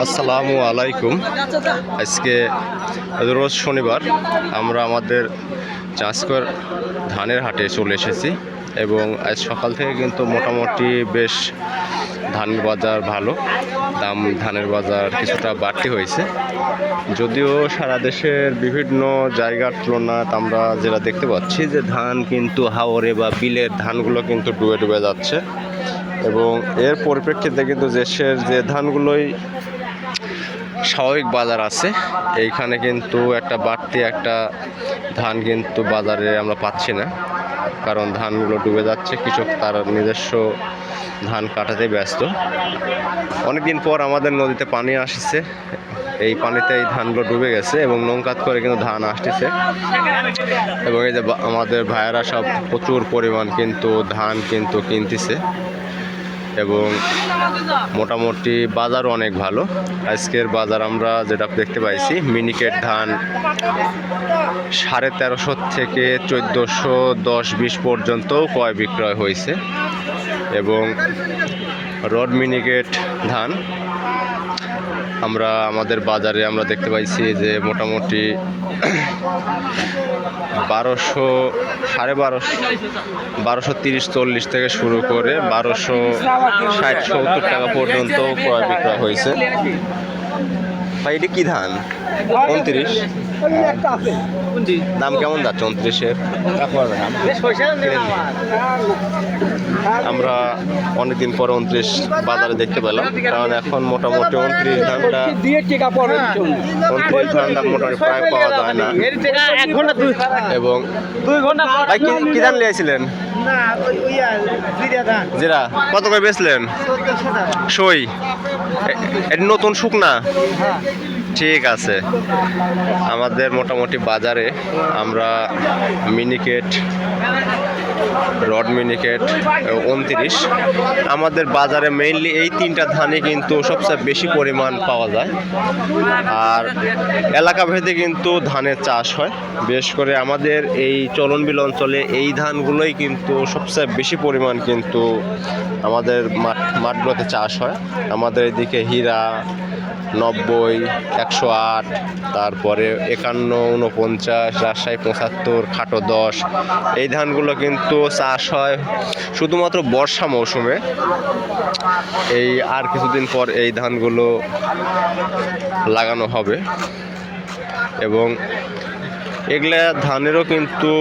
আসসালামু আলাইকুম। আজকে রোজ শনিবার আমরা আমাদের চাষকর ধানের হাটে চলে এসেছি এবং আজ সকাল থেকে কিন্তু মোটামুটি বেশ ধানের বাজার ভালো, দাম ধানের বাজার কিছুটা বাড়তি হয়েছে। যদিও সারা দেশের বিভিন্ন জায়গার তুলনায় আমরা যেটা দেখতে পাচ্ছি যে ধান কিন্তু হাওরে বা বিলের ধানগুলো কিন্তু ডুবে ডুবে যাচ্ছে এবং এর পরিপ্রেক্ষিতে কিন্তু দেশের যে ধানগুলোই স্বাভাবিক বাজার আছে এইখানে কিন্তু একটা বাড়তি একটা ধান কিন্তু বাজারে আমরা পাচ্ছি না, কারণ ধানগুলো ডুবে যাচ্ছে। কৃষক তার নিজস্ব ধান কাটাতে ব্যস্ত। অনেকদিন পর আমাদের নদীতে পানি আসছে, এই পানিতে এই ধানগুলো ডুবে গেছে এবং নৌকাত করে কিন্তু ধান আসতেছে এবং এই যে আমাদের ভাইয়েরা সব প্রচুর পরিমাণ কিন্তু ধান কিন্তু কিনতেছে এবং মোটামুটি বাজারও অনেক ভালো। আজকের বাজার আমরা যেটা দেখতে পাইছি, মিনিকেট ধান 1350 থেকে 1410-20 পর্যন্ত ক্রয় বিক্রয় হয়েছে এবং রড মিনিকেট ধান আমরা আমাদের বাজারে আমরা দেখতে পাইছি যে মোটামুটি 1230-40 থেকে শুরু করে 1260-70 টাকা পর্যন্ত ক্রয় বিক্রয় হয়েছে। ভাই এটা কি ধান? 29 দাম কেমন যাচ্ছে 29-এর? আমরা অনেকদিন পর 29 বাজারে দেখতে পেলাম, কারণ এখন মোটামুটি 29 ধানটা মোটামুটি প্রায় পাওয়া যায় না। এবং ভাই কি ধান নিয়েছিলেন? জিরা কত করে বেচলেন? সই এটা নতুন শুকনা? ঠিক আছে। আমাদের মোটামুটি বাজারে আমরা মিনিকেট, রড মিনিকেট 29, আমাদের বাজারে মেইনলি এই তিনটা ধানই কিন্তু সবচেয়ে বেশি পরিমাণ পাওয়া যায়। আর এলাকা ভেদে কিন্তু ধানের চাষ হয়, বিশেষ করে আমাদের এই চলনবিল অঞ্চলে এই ধানগুলোই কিন্তু সবচেয়ে বেশি পরিমাণ কিন্তু আমাদের মাঠগুলোতে চাষ হয়। আমাদের এদিকে হীরা 90, 108, তারপরে 51, 49, রাজশাহী 75, খাটো 10, এই ধানগুলো কিন্তু চাষ হয় শুধুমাত্র বর্ষা মৌসুমে। এই আর কিছুদিন পর এই ধানগুলো লাগানো হবে এবং এগুলা ধানেরও কিন্তু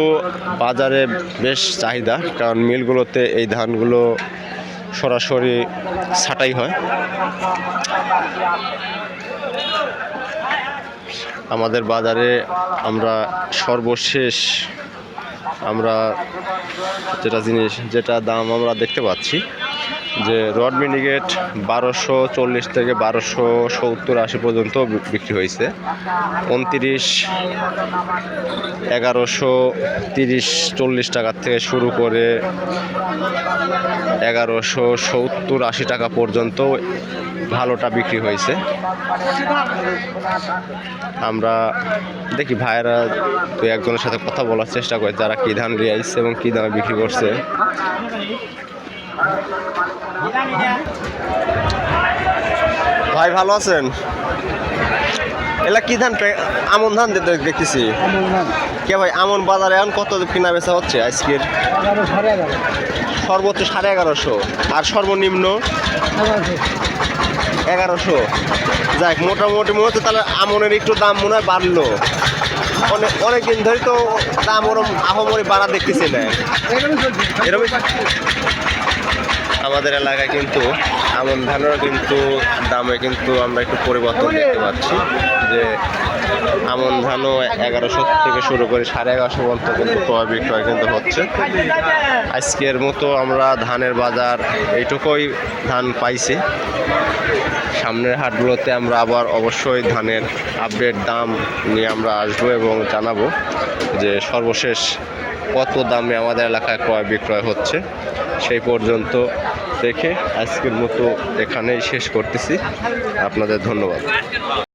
বাজারে বেশ চাহিদা, কারণ মিলগুলোতে এই ধানগুলো সরাসরি ছাঁটাই হয়। আমাদের বাজারে আমরা সর্বশেষ যেটা দাম আমরা দেখতে পাচ্ছি যে রড মিনিকেট 1240 থেকে 1270-80 পর্যন্ত বিক্রি হয়েছে। 29 1130-40 টাকা থেকে শুরু করে 1170-80 টাকা পর্যন্ত ভালোটা বিক্রি হয়েছে। আমরা দেখি ভাইয়েরা তো একজনের সাথে কথা বলার চেষ্টা করে যারা কি ধান নিয়ে আসছে এবং কি দামে বিক্রি করছে। ভাই ভালো আছেন? এলা কি ধান? আমন ধান দেখতেছি। কে ভাই আমন বাজারে এখন কত কিনা বেচা হচ্ছে আজকের? সর্বোচ্চ 1150 আর সর্বনিম্ন 1100। যাক, মোটামুটি মনে হচ্ছে তাহলে আমনের একটু দাম মনে হয় বাড়লো। অনেকদিন ধরে তো দাম ওরম আহমরি বাড়া দেখতেছি না। এরকম আমাদের এলাকায় কিন্তু আমন ধানেরও কিন্তু দামে কিন্তু আমরা একটু পরিবর্তন দেখতে পাচ্ছি যে আমন ধানও 1100 থেকে শুরু করে 1150 পর্যন্ত কিন্তু ক্রয় বিক্রয় কিন্তু হচ্ছে। আজকের মতো আমরা ধানের বাজার এইটুকুই ধান পাইছি। সামনের হাটগুলোতে আমরা আবার অবশ্যই ধানের আপডেট দাম নিয়ে আমরা আসবো এবং জানাবো যে সর্বশেষ কত দামে আমাদের এলাকায় ক্রয় বিক্রয় হচ্ছে। সেই পর্যন্ত দেখে আজকের মতো এখানেই শেষ করতেছি। আপনাদের ধন্যবাদ।